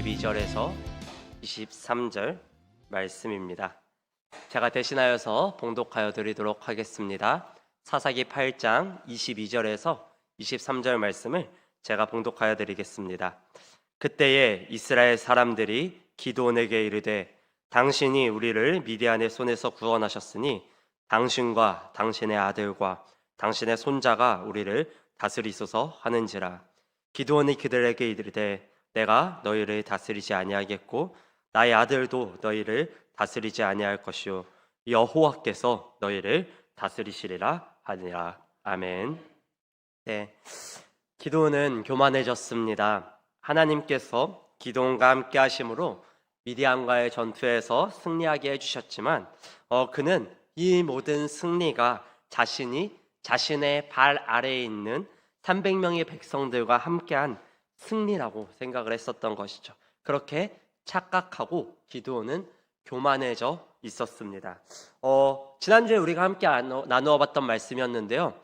22절에서 23절 말씀입니다. 제가 대신하여서 봉독하여 드리도록 하겠습니다. 사사기 8장 22절에서 23절 말씀을 제가 봉독하여 드리겠습니다. 그때에 이스라엘 사람들이 기드온에게 이르되 당신이 우리를 미디안의 손에서 구원하셨으니 당신과 당신의 아들과 당신의 손자가 우리를 다스리소서 하는지라. 기드온이 그들에게 이르되 내가 너희를 다스리지 아니하겠고 나의 아들도 너희를 다스리지 아니할 것이요 여호와께서 너희를 다스리시리라 하니라. 아멘. 네, 기드온은 교만해졌습니다. 하나님께서 기드온과 함께 하심으로 미디안과의 전투에서 승리하게 해주셨지만 그는 이 모든 승리가 자신의 발 아래에 있는 300명의 백성들과 함께한 승리라고 생각을 했었던 것이죠. 그렇게 착각하고 기드온은 교만해져 있었습니다. 지난주에 우리가 함께 나누어 봤던 말씀이었는데요.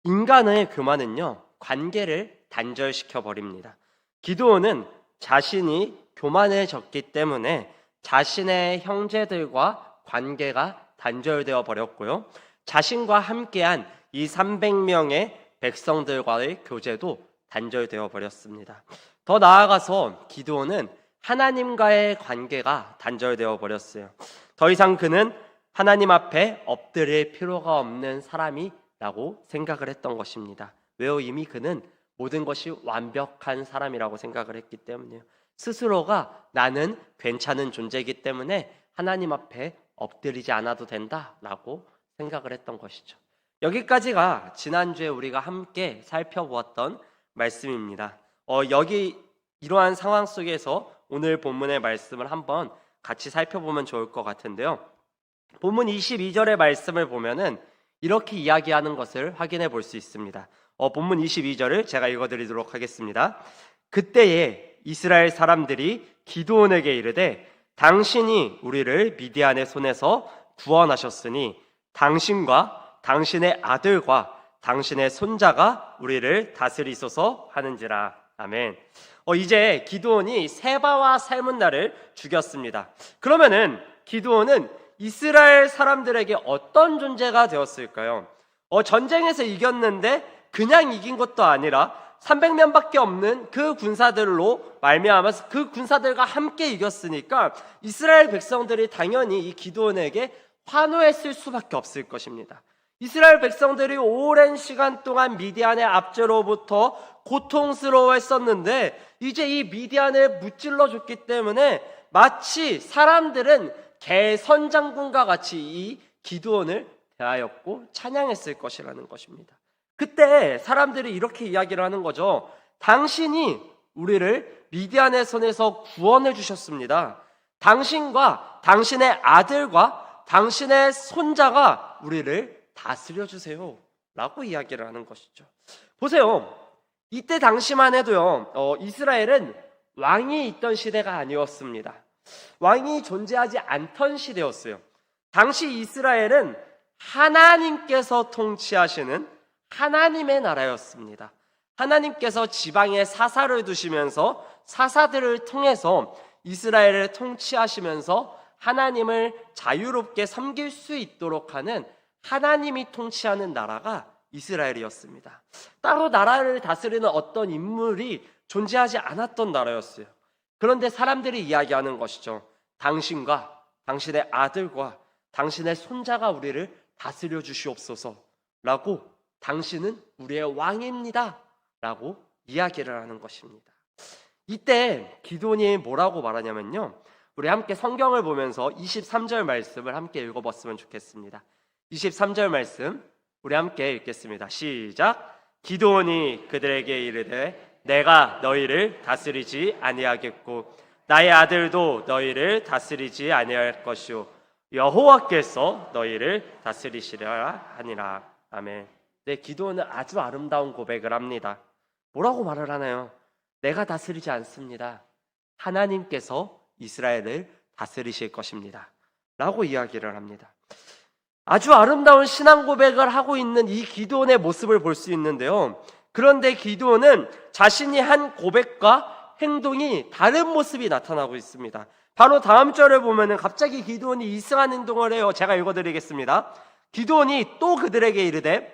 인간의 교만은요, 관계를 단절시켜 버립니다. 기드온은 자신이 교만해졌기 때문에 자신의 형제들과 관계가 단절되어 버렸고요. 자신과 함께한 이 300명의 백성들과의 교제도 단절되어 버렸습니다. 더 나아가서 기드온은 하나님과의 관계가 단절되어 버렸어요. 더 이상 그는 하나님 앞에 엎드릴 필요가 없는 사람이라고 생각을 했던 것입니다. 왜요? 이미 그는 모든 것이 완벽한 사람이라고 생각을 했기 때문이에요. 스스로가 나는 괜찮은 존재이기 때문에 하나님 앞에 엎드리지 않아도 된다라고 생각을 했던 것이죠. 여기까지가 지난주에 우리가 함께 살펴보았던 말씀입니다. 여기 이러한 상황 속에서 오늘 본문의 말씀을 한번 같이 살펴보면 좋을 것 같은데요. 본문 22절의 말씀을 보면은 이렇게 이야기하는 것을 확인해 볼 수 있습니다. 본문 22절을 제가 읽어드리도록 하겠습니다. 그때에 이스라엘 사람들이 기드온에게 이르되 당신이 우리를 미디안의 손에서 구원하셨으니 당신과 당신의 아들과 당신의 손자가 우리를 다스리소서 하는지라. 아멘. 이제 기드온이 세바와 살문나를 죽였습니다. 그러면은 기드온은 이스라엘 사람들에게 어떤 존재가 되었을까요? 전쟁에서 이겼는데 그냥 이긴 것도 아니라 300명밖에 없는 그 군사들로 말미암아서 그 군사들과 함께 이겼으니까 이스라엘 백성들이 당연히 이 기드온에게 환호했을 수밖에 없을 것입니다. 이스라엘 백성들이 오랜 시간 동안 미디안의 압제로부터 고통스러워했었는데 이제 이 미디안을 무찔러 줬기 때문에 마치 사람들은 개선장군과 같이 이 기드온을 대하였고 찬양했을 것이라는 것입니다. 그때 사람들이 이렇게 이야기를 하는 거죠. 당신이 우리를 미디안의 손에서 구원해 주셨습니다. 당신과 당신의 아들과 당신의 손자가 우리를 다스려 주세요 라고 이야기를 하는 것이죠. 보세요. 이때 당시만 해도요, 이스라엘은 왕이 있던 시대가 아니었습니다. 왕이 존재하지 않던 시대였어요. 당시 이스라엘은 하나님께서 통치하시는 하나님의 나라였습니다. 하나님께서 지방에 사사를 두시면서 사사들을 통해서 이스라엘을 통치하시면서 하나님을 자유롭게 섬길 수 있도록 하는 하나님이 통치하는 나라가 이스라엘이었습니다. 따로 나라를 다스리는 어떤 인물이 존재하지 않았던 나라였어요. 그런데 사람들이 이야기하는 것이죠. 당신과 당신의 아들과 당신의 손자가 우리를 다스려 주시옵소서 라고, 당신은 우리의 왕입니다 라고 이야기를 하는 것입니다. 이때 기드온이 뭐라고 말하냐면요, 우리 함께 성경을 보면서 23절 말씀을 함께 읽어봤으면 좋겠습니다. 23절 말씀 우리 함께 읽겠습니다. 시작. 기드온이 그들에게 이르되 내가 너희를 다스리지 아니하겠고 나의 아들도 너희를 다스리지 아니할 것이요 여호와께서 너희를 다스리시리라 하니라. 아멘. 네, 기드온은 아주 아름다운 고백을 합니다. 뭐라고 말을 하나요? 내가 다스리지 않습니다. 하나님께서 이스라엘을 다스리실 것입니다 라고 이야기를 합니다. 아주 아름다운 신앙 고백을 하고 있는 이 기드온의 모습을 볼 수 있는데요. 그런데 기드온은 자신이 한 고백과 행동이 다른 모습이 나타나고 있습니다. 바로 다음 절을 보면은 갑자기 기드온이 이상한 행동을 해요. 제가 읽어드리겠습니다. 기드온이 또 그들에게 이르되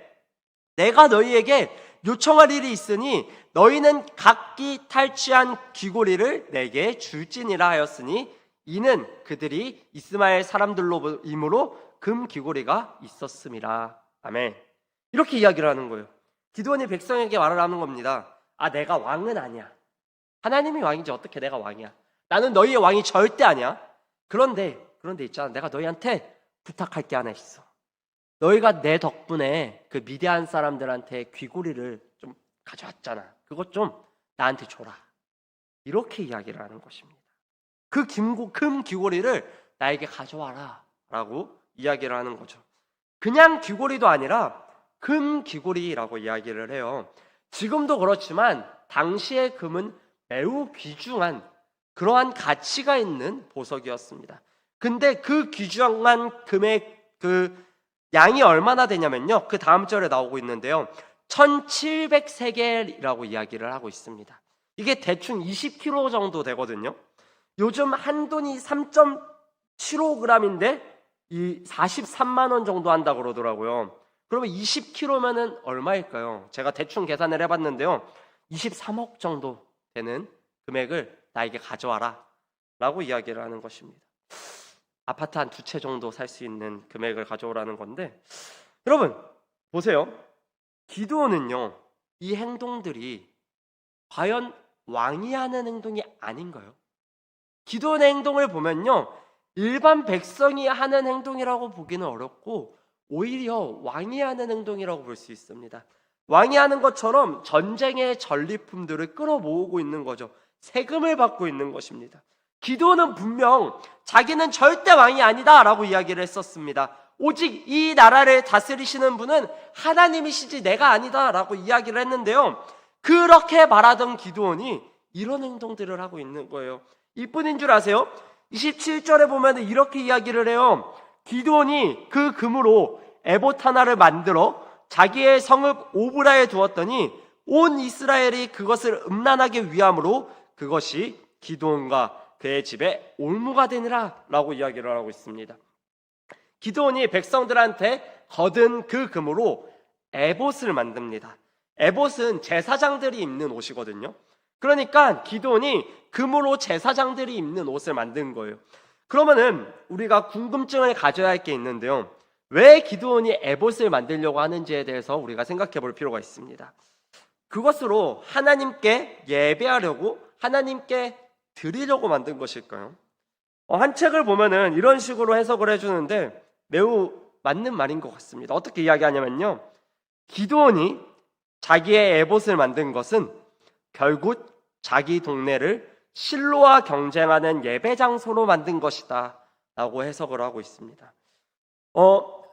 내가 너희에게 요청할 일이 있으니 너희는 각기 탈취한 귀고리를 내게 줄지니라 하였으니 이는 그들이 이스마엘 사람들로이므로 금 귀고리가 있었음이라. 아멘. 이렇게 이야기를 하는 거예요. 기드온이 백성에게 말을 하는 겁니다. 내가 왕은 아니야. 하나님이 왕이지 어떻게 내가 왕이야. 나는 너희의 왕이 절대 아니야. 그런데 있잖아. 내가 너희한테 부탁할 게 하나 있어. 너희가 내 덕분에 그 미디안 사람들한테 귀고리를 좀 가져왔잖아. 그것 좀 나한테 줘라. 이렇게 이야기를 하는 것입니다. 그 금 귀고리를 나에게 가져와라 라고 이야기를 하는 거죠. 그냥 귀고리도 아니라 금 귀고리라고 이야기를 해요. 지금도 그렇지만 당시의 금은 매우 귀중한 그러한 가치가 있는 보석이었습니다. 근데 그 귀중한 금의 그 양이 얼마나 되냐면요, 그 다음 절에 나오고 있는데요, 1700세겔이라고 이야기를 하고 있습니다. 이게 대충 20kg 정도 되거든요. 요즘 한 돈이 3.75g인데 이 43만 원 정도 한다 그러더라고요. 그러면 20kg면은 얼마일까요? 제가 대충 계산을 해봤는데요, 23억 정도 되는 금액을 나에게 가져와라 라고 이야기를 하는 것입니다. 아파트 한 2채 정도 살 수 있는 금액을 가져오라는 건데, 여러분 보세요. 기드온은요, 이 행동들이 과연 왕이 하는 행동이 아닌가요? 기드온의 행동을 보면요, 일반 백성이 하는 행동이라고 보기는 어렵고 오히려 왕이 하는 행동이라고 볼 수 있습니다. 왕이 하는 것처럼 전쟁의 전리품들을 끌어모으고 있는 거죠. 세금을 받고 있는 것입니다. 기드온은 분명 자기는 절대 왕이 아니다 라고 이야기를 했었습니다. 오직 이 나라를 다스리시는 분은 하나님이시지 내가 아니다 라고 이야기를 했는데요, 그렇게 말하던 기드온이 이런 행동들을 하고 있는 거예요. 이뿐인 줄 아세요? 27절에 보면 이렇게 이야기를 해요. 기드온이 그 금으로 에봇 하나를 만들어 자기의 성읍 오브라에 두었더니 온 이스라엘이 그것을 음란하게 위함으로 그것이 기드온과 그의 집에 올무가 되니라 라고 이야기를 하고 있습니다. 기드온이 백성들한테 거둔 그 금으로 에봇을 만듭니다. 에봇은 제사장들이 입는 옷이거든요. 그러니까 기드온이 금으로 제사장들이 입는 옷을 만든 거예요. 그러면은 우리가 궁금증을 가져야 할 게 있는데요, 왜 기드온이 에봇을 만들려고 하는지에 대해서 우리가 생각해 볼 필요가 있습니다. 그것으로 하나님께 예배하려고, 하나님께 드리려고 만든 것일까요? 한 책을 보면은 이런 식으로 해석을 해주는데 매우 맞는 말인 것 같습니다. 어떻게 이야기하냐면요, 기드온이 자기의 에봇을 만든 것은 결국 자기 동네를 실로와 경쟁하는 예배 장소로 만든 것이다 라고 해석을 하고 있습니다.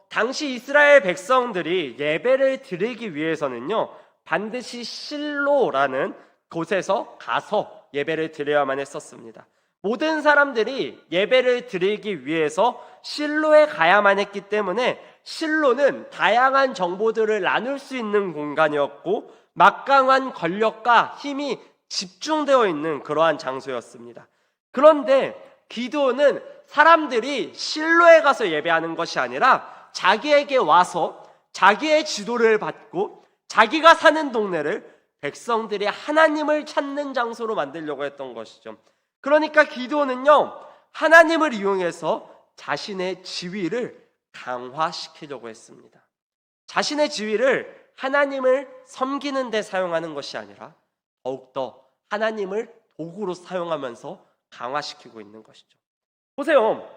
당시 이스라엘 백성들이 예배를 드리기 위해서는요, 반드시 실로라는 곳에서 가서 예배를 드려야만 했었습니다. 모든 사람들이 예배를 드리기 위해서 실로에 가야만 했기 때문에 실로는 다양한 정보들을 나눌 수 있는 공간이었고 막강한 권력과 힘이 집중되어 있는 그러한 장소였습니다. 그런데 기드온은 사람들이 실로에 가서 예배하는 것이 아니라 자기에게 와서 자기의 지도를 받고 자기가 사는 동네를 백성들이 하나님을 찾는 장소로 만들려고 했던 것이죠. 그러니까 기드온은요, 하나님을 이용해서 자신의 지위를 강화시키려고 했습니다. 자신의 지위를 하나님을 섬기는 데 사용하는 것이 아니라 더욱더 하나님을 도구로 사용하면서 강화시키고 있는 것이죠. 보세요.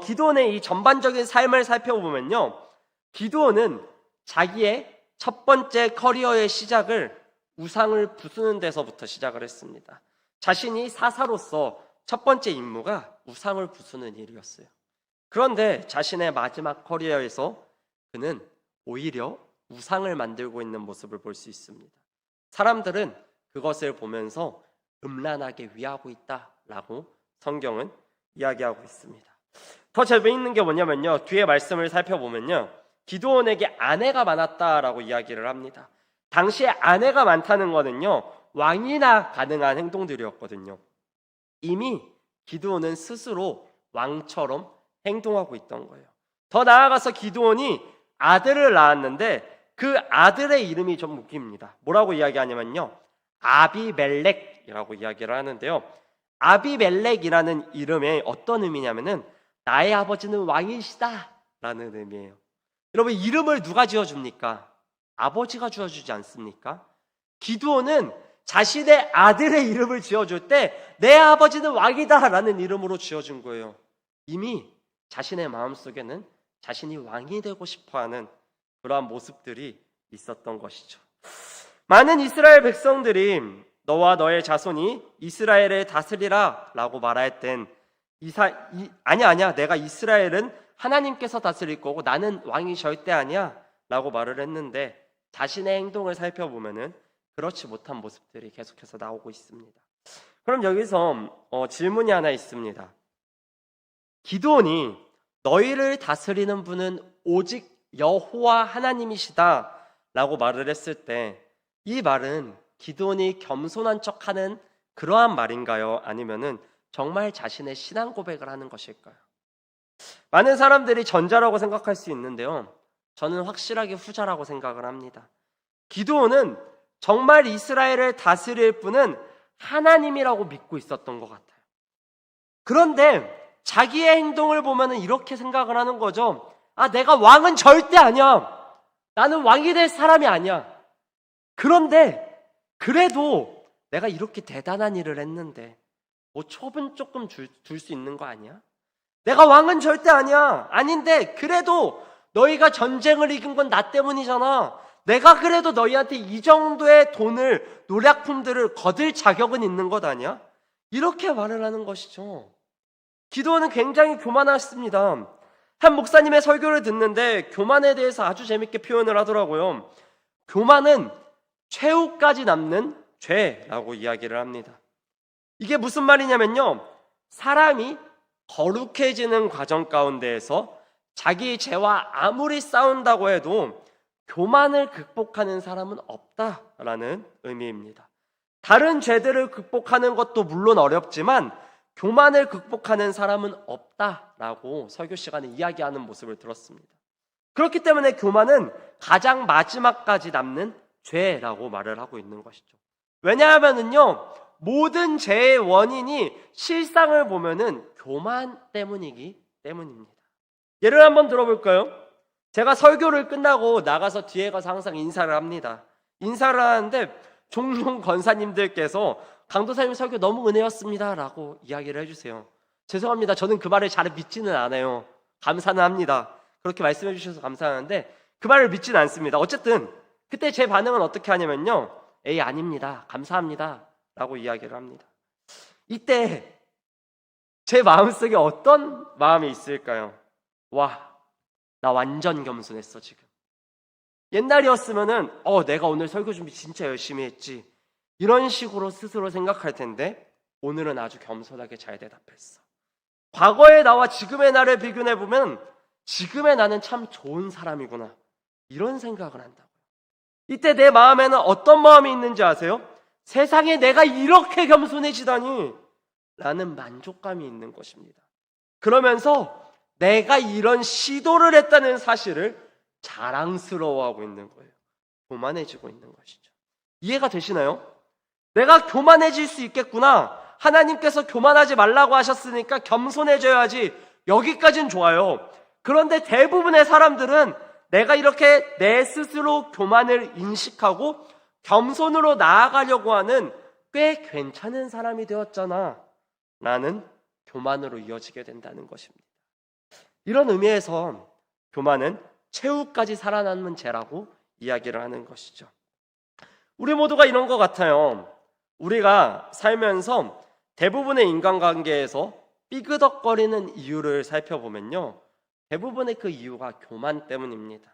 기드온의 이 전반적인 삶을 살펴보면요, 기드온은 자기의 첫 번째 커리어의 시작을 우상을 부수는 데서부터 시작을 했습니다. 자신이 사사로서 첫 번째 임무가 우상을 부수는 일이었어요. 그런데 자신의 마지막 커리어에서 그는 오히려 우상을 만들고 있는 모습을 볼 수 있습니다. 사람들은 그것을 보면서 음란하게 위하고 있다라고 성경은 이야기하고 있습니다. 더 재미있는 게 뭐냐면요, 뒤에 말씀을 살펴보면요, 기드온에게 아내가 많았다라고 이야기를 합니다. 당시에 아내가 많다는 거는요, 왕이나 가능한 행동들이었거든요. 이미 기드온은 스스로 왕처럼 행동하고 있던 거예요. 더 나아가서 기드온이 아들을 낳았는데 그 아들의 이름이 좀 웃깁니다. 뭐라고 이야기하냐면요, 아비멜렉이라고 이야기를 하는데요. 아비멜렉이라는 이름의 어떤 의미냐면은 나의 아버지는 왕이시다 라는 의미예요. 여러분, 이름을 누가 지어줍니까? 아버지가 지어주지 않습니까? 기드온은 자신의 아들의 이름을 지어줄 때 내 아버지는 왕이다 라는 이름으로 지어준 거예요. 이미 자신의 마음속에는 자신이 왕이 되고 싶어하는 그러한 모습들이 있었던 것이죠. 많은 이스라엘 백성들이 너와 너의 자손이 이스라엘을 다스리라 라고 말할 땐 아니야 내가 이스라엘은 하나님께서 다스릴 거고 나는 왕이 절대 아니야 라고 말을 했는데, 자신의 행동을 살펴보면은 그렇지 못한 모습들이 계속해서 나오고 있습니다. 그럼 여기서 질문이 하나 있습니다. 기드온이 너희를 다스리는 분은 오직 여호와 하나님이시다 라고 말을 했을 때, 이 말은 기드온이 겸손한 척하는 그러한 말인가요? 아니면은 정말 자신의 신앙 고백을 하는 것일까요? 많은 사람들이 전자라고 생각할 수 있는데요, 저는 확실하게 후자라고 생각을 합니다. 기드온은 정말 이스라엘을 다스릴 분은 하나님이라고 믿고 있었던 것 같아요. 그런데 자기의 행동을 보면 이렇게 생각을 하는 거죠. 내가 왕은 절대 아니야. 나는 왕이 될 사람이 아니야. 그런데 그래도 내가 이렇게 대단한 일을 했는데 뭐 첩은 조금 줄 수 있는 거 아니야? 내가 왕은 절대 아니야. 아닌데 그래도 너희가 전쟁을 이긴 건 나 때문이잖아. 내가 그래도 너희한테 이 정도의 돈을, 노략품들을 거둘 자격은 있는 것 아니야? 이렇게 말을 하는 것이죠. 기드온은 굉장히 교만했습니다. 한 목사님의 설교를 듣는데 교만에 대해서 아주 재밌게 표현을 하더라고요. 교만은 최후까지 남는 죄라고 이야기를 합니다. 이게 무슨 말이냐면요, 사람이 거룩해지는 과정 가운데에서 자기 죄와 아무리 싸운다고 해도 교만을 극복하는 사람은 없다라는 의미입니다. 다른 죄들을 극복하는 것도 물론 어렵지만 교만을 극복하는 사람은 없다라고 설교 시간에 이야기하는 모습을 들었습니다. 그렇기 때문에 교만은 가장 마지막까지 남는 죄라고 말을 하고 있는 것이죠. 왜냐하면은요, 모든 죄의 원인이 실상을 보면은 교만 때문이기 때문입니다. 예를 한번 들어볼까요? 제가 설교를 끝나고 나가서 뒤에 가서 항상 인사를 합니다. 인사를 하는데 종종 권사님들께서 강도사님 설교 너무 은혜였습니다 라고 이야기를 해주세요. 죄송합니다. 저는 그 말을 잘 믿지는 않아요. 감사는 합니다. 그렇게 말씀해 주셔서 감사하는데 그 말을 믿지는 않습니다. 어쨌든 그때 제 반응은 어떻게 하냐면요, 에이 아닙니다. 감사합니다 라고 이야기를 합니다. 이때 제 마음속에 어떤 마음이 있을까요? 와, 나 완전 겸손했어 지금. 옛날이었으면은 내가 오늘 설교 준비 진짜 열심히 했지, 이런 식으로 스스로 생각할 텐데 오늘은 아주 겸손하게 잘 대답했어. 과거의 나와 지금의 나를 비교해보면 지금의 나는 참 좋은 사람이구나, 이런 생각을 한다고요. 이때 내 마음에는 어떤 마음이 있는지 아세요? 세상에 내가 이렇게 겸손해지다니 라는 만족감이 있는 것입니다. 그러면서 내가 이런 시도를 했다는 사실을 자랑스러워하고 있는 거예요. 교만해지고 있는 것이죠. 이해가 되시나요? 내가 교만해질 수 있겠구나, 하나님께서 교만하지 말라고 하셨으니까 겸손해져야지, 여기까지는 좋아요. 그런데 대부분의 사람들은 내가 이렇게 내 스스로 교만을 인식하고 겸손으로 나아가려고 하는 꽤 괜찮은 사람이 되었잖아 라는 교만으로 이어지게 된다는 것입니다. 이런 의미에서 교만은 최후까지 살아남는 죄라고 이야기를 하는 것이죠. 우리 모두가 이런 것 같아요. 우리가 살면서 대부분의 인간관계에서 삐그덕거리는 이유를 살펴보면요, 대부분의 그 이유가 교만 때문입니다.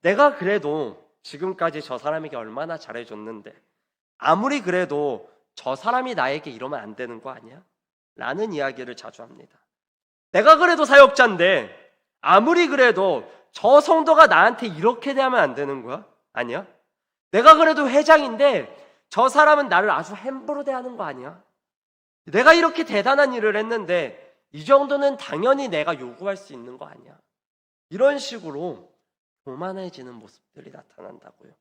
내가 그래도 지금까지 저 사람에게 얼마나 잘해줬는데 아무리 그래도 저 사람이 나에게 이러면 안 되는 거 아니야? 라는 이야기를 자주 합니다. 내가 그래도 사역자인데 아무리 그래도 저 성도가 나한테 이렇게 대하면 안 되는 거야? 아니야? 내가 그래도 회장인데 저 사람은 나를 아주 함부로 대하는 거 아니야? 내가 이렇게 대단한 일을 했는데 이 정도는 당연히 내가 요구할 수 있는 거 아니야? 이런 식으로 교만해지는 모습들이 나타난다고요.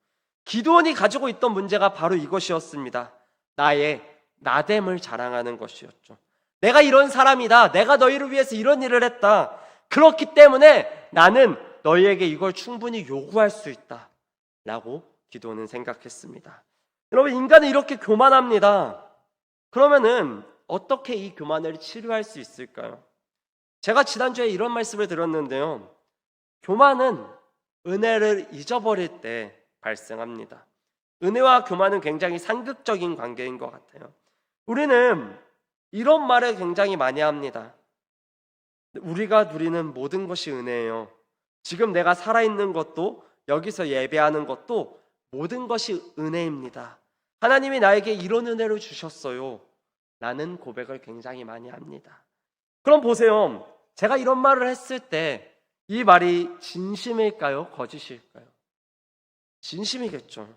기드온이 가지고 있던 문제가 바로 이것이었습니다. 나의 나됨을 자랑하는 것이었죠. 내가 이런 사람이다. 내가 너희를 위해서 이런 일을 했다. 그렇기 때문에 나는 너희에게 이걸 충분히 요구할 수 있다. 라고 기드온은 생각했습니다. 여러분, 인간은 이렇게 교만합니다. 그러면은 어떻게 이 교만을 치료할 수 있을까요? 제가 지난주에 이런 말씀을 드렸는데요. 교만은 은혜를 잊어버릴 때 발생합니다. 은혜와 교만은 굉장히 상극적인 관계인 것 같아요. 우리는 이런 말을 굉장히 많이 합니다. 우리가 누리는 모든 것이 은혜예요. 지금 내가 살아있는 것도, 여기서 예배하는 것도 모든 것이 은혜입니다. 하나님이 나에게 이런 은혜를 주셨어요. 라는 고백을 굉장히 많이 합니다. 그럼 보세요. 제가 이런 말을 했을 때 이 말이 진심일까요? 거짓일까요? 진심이겠죠.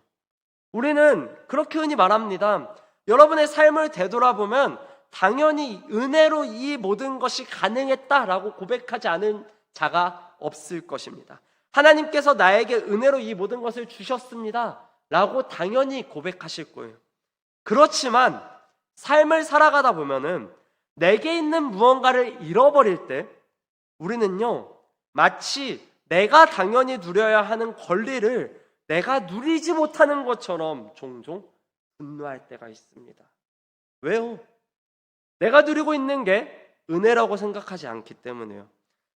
우리는 그렇게 흔히 말합니다. 여러분의 삶을 되돌아보면 당연히 은혜로 이 모든 것이 가능했다라고 고백하지 않은 자가 없을 것입니다. 하나님께서 나에게 은혜로 이 모든 것을 주셨습니다 라고 당연히 고백하실 거예요. 그렇지만 삶을 살아가다 보면은 내게 있는 무언가를 잃어버릴 때 우리는요, 마치 내가 당연히 누려야 하는 권리를 내가 누리지 못하는 것처럼 종종 분노할 때가 있습니다. 왜요? 내가 누리고 있는 게 은혜라고 생각하지 않기 때문에요.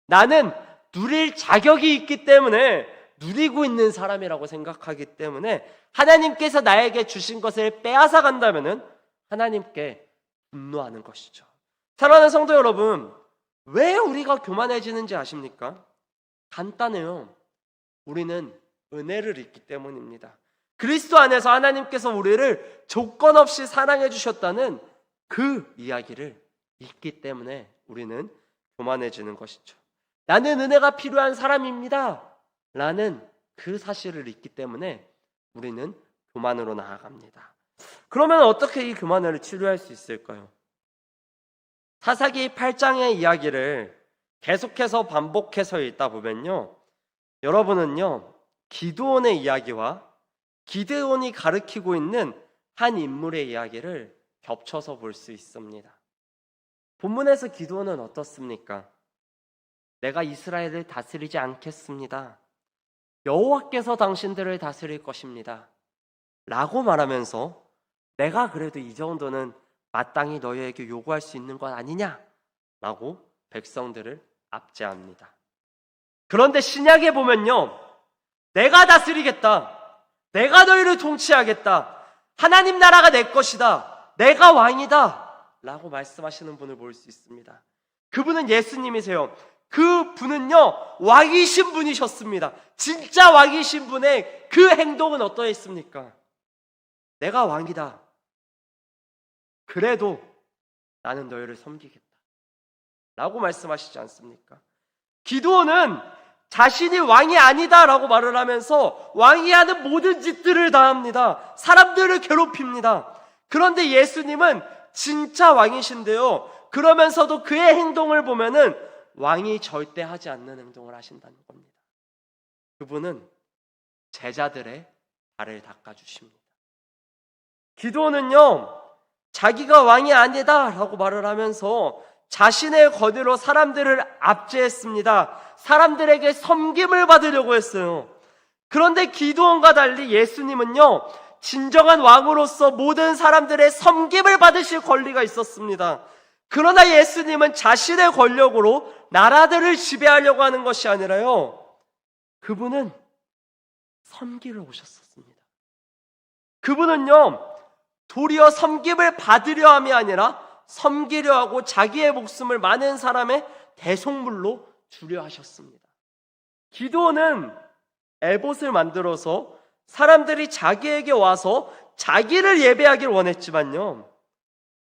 나는 누릴 자격이 있기 때문에 누리고 있는 사람이라고 생각하기 때문에 하나님께서 나에게 주신 것을 빼앗아 간다면은 하나님께 분노하는 것이죠. 사랑하는 성도 여러분, 왜 우리가 교만해지는지 아십니까? 간단해요. 우리는 은혜를 잊기 때문입니다. 그리스도 안에서 하나님께서 우리를 조건 없이 사랑해 주셨다는 그 이야기를 잊기 때문에 우리는 교만해지는 것이죠. 나는 은혜가 필요한 사람입니다 라는 그 사실을 잊기 때문에 우리는 교만으로 나아갑니다. 그러면 어떻게 이 교만을 치료할 수 있을까요? 사사기 8장의 이야기를 계속해서 반복해서 읽다 보면요, 여러분은요, 기드온의 이야기와 기드온이 가르치고 있는 한 인물의 이야기를 겹쳐서 볼 수 있습니다. 본문에서 기드온은 어떻습니까? 내가 이스라엘을 다스리지 않겠습니다. 여호와께서 당신들을 다스릴 것입니다 라고 말하면서 내가 그래도 이 정도는 마땅히 너희에게 요구할 수 있는 것 아니냐? 라고 백성들을 압제합니다. 그런데 신약에 보면요, 내가 다스리겠다. 내가 너희를 통치하겠다. 하나님 나라가 내 것이다. 내가 왕이다. 라고 말씀하시는 분을 볼 수 있습니다. 그분은 예수님이세요. 그 분은요, 왕이신 분이셨습니다. 진짜 왕이신 분의 그 행동은 어떠했습니까? 내가 왕이다. 그래도 나는 너희를 섬기겠다 라고 말씀하시지 않습니까? 기드온은 자신이 왕이 아니다 라고 말을 하면서 왕이 하는 모든 짓들을 다 합니다. 사람들을 괴롭힙니다. 그런데 예수님은 진짜 왕이신데요, 그러면서도 그의 행동을 보면은 왕이 절대 하지 않는 행동을 하신다는 겁니다. 그분은 제자들의 발을 닦아주십니다. 기드온은요, 자기가 왕이 아니다 라고 말을 하면서 자신의 권위로 사람들을 압제했습니다. 사람들에게 섬김을 받으려고 했어요. 그런데 기드온과 달리 예수님은요, 진정한 왕으로서 모든 사람들의 섬김을 받으실 권리가 있었습니다. 그러나 예수님은 자신의 권력으로 나라들을 지배하려고 하는 것이 아니라요, 그분은 섬기러 오셨었습니다. 그분은요, 도리어 섬김을 받으려 함이 아니라 섬기려 하고 자기의 목숨을 많은 사람의 대속물로 주려 하셨습니다. 기드온은 에봇을 만들어서 사람들이 자기에게 와서 자기를 예배하기를 원했지만요,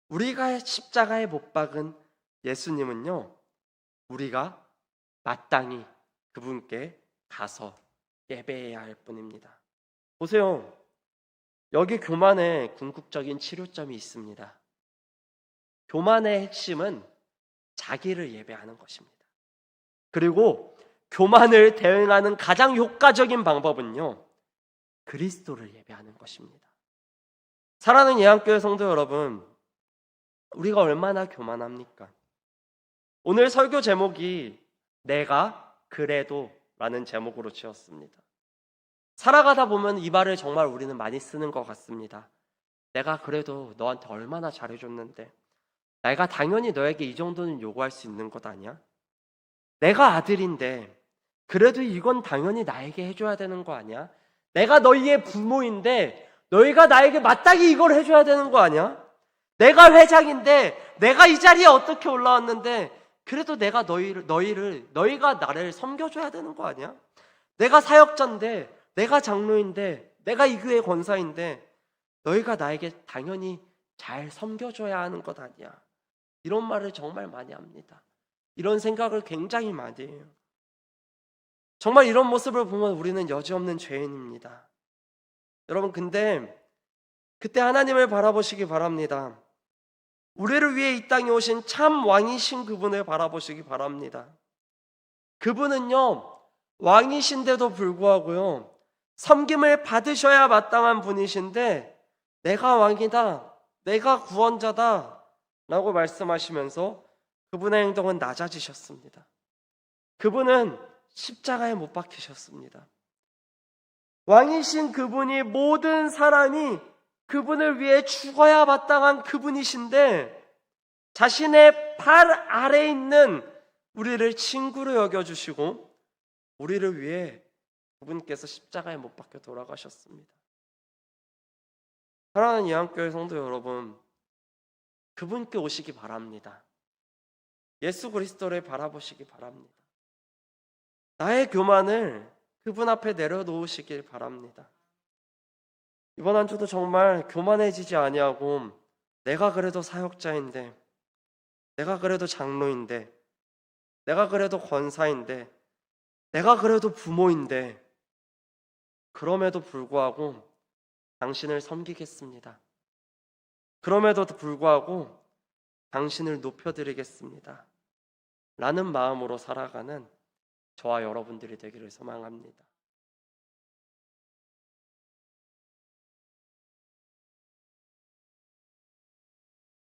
우리가 십자가에 못 박은 예수님은요, 우리가 마땅히 그분께 가서 예배해야 할 뿐입니다. 보세요. 여기 교만의 궁극적인 치료점이 있습니다. 교만의 핵심은 자기를 예배하는 것입니다. 그리고 교만을 대응하는 가장 효과적인 방법은요, 그리스도를 예배하는 것입니다. 사랑하는 예한교회 성도 여러분, 우리가 얼마나 교만합니까? 오늘 설교 제목이 내가 그래도 라는 제목으로 지었습니다. 살아가다 보면 이 말을 정말 우리는 많이 쓰는 것 같습니다. 내가 그래도 너한테 얼마나 잘해줬는데, 내가 당연히 너에게 이 정도는 요구할 수 있는 것 아니야? 내가 아들인데 그래도 이건 당연히 나에게 해줘야 되는 거 아니야? 내가 너희의 부모인데 너희가 나에게 마땅히 이걸 해줘야 되는 거 아니야? 내가 회장인데 내가 이 자리에 어떻게 올라왔는데 그래도 내가 너희가 나를 섬겨줘야 되는 거 아니야? 내가 사역자인데 내가 장로인데 내가 이 교회 권사인데 너희가 나에게 당연히 잘 섬겨줘야 하는 것 아니야? 이런 말을 정말 많이 합니다. 이런 생각을 굉장히 많이 해요. 정말 이런 모습을 보면 우리는 여지없는 죄인입니다. 여러분, 근데 그때 하나님을 바라보시기 바랍니다. 우리를 위해 이 땅에 오신 참 왕이신 그분을 바라보시기 바랍니다. 그분은요, 왕이신데도 불구하고요, 섬김을 받으셔야 마땅한 분이신데 내가 왕이다, 내가 구원자다 라고 말씀하시면서 그분의 행동은 낮아지셨습니다. 그분은 십자가에 못 박히셨습니다. 왕이신 그분이 모든 사람이 그분을 위해 죽어야 마땅한 그분이신데 자신의 발 아래에 있는 우리를 친구로 여겨주시고 우리를 위해 그분께서 십자가에 못 박혀 돌아가셨습니다. 사랑하는 예한교회 성도 여러분, 그분께 오시기 바랍니다. 예수 그리스도를 바라보시기 바랍니다. 나의 교만을 그분 앞에 내려놓으시길 바랍니다. 이번 한 주도 정말 교만해지지 아니하고 내가 그래도 사역자인데, 내가 그래도 장로인데, 내가 그래도 권사인데, 내가 그래도 부모인데 그럼에도 불구하고 당신을 섬기겠습니다. 그럼에도 불구하고 당신을 높여드리겠습니다. 라는 마음으로 살아가는 저와 여러분들이 되기를 소망합니다.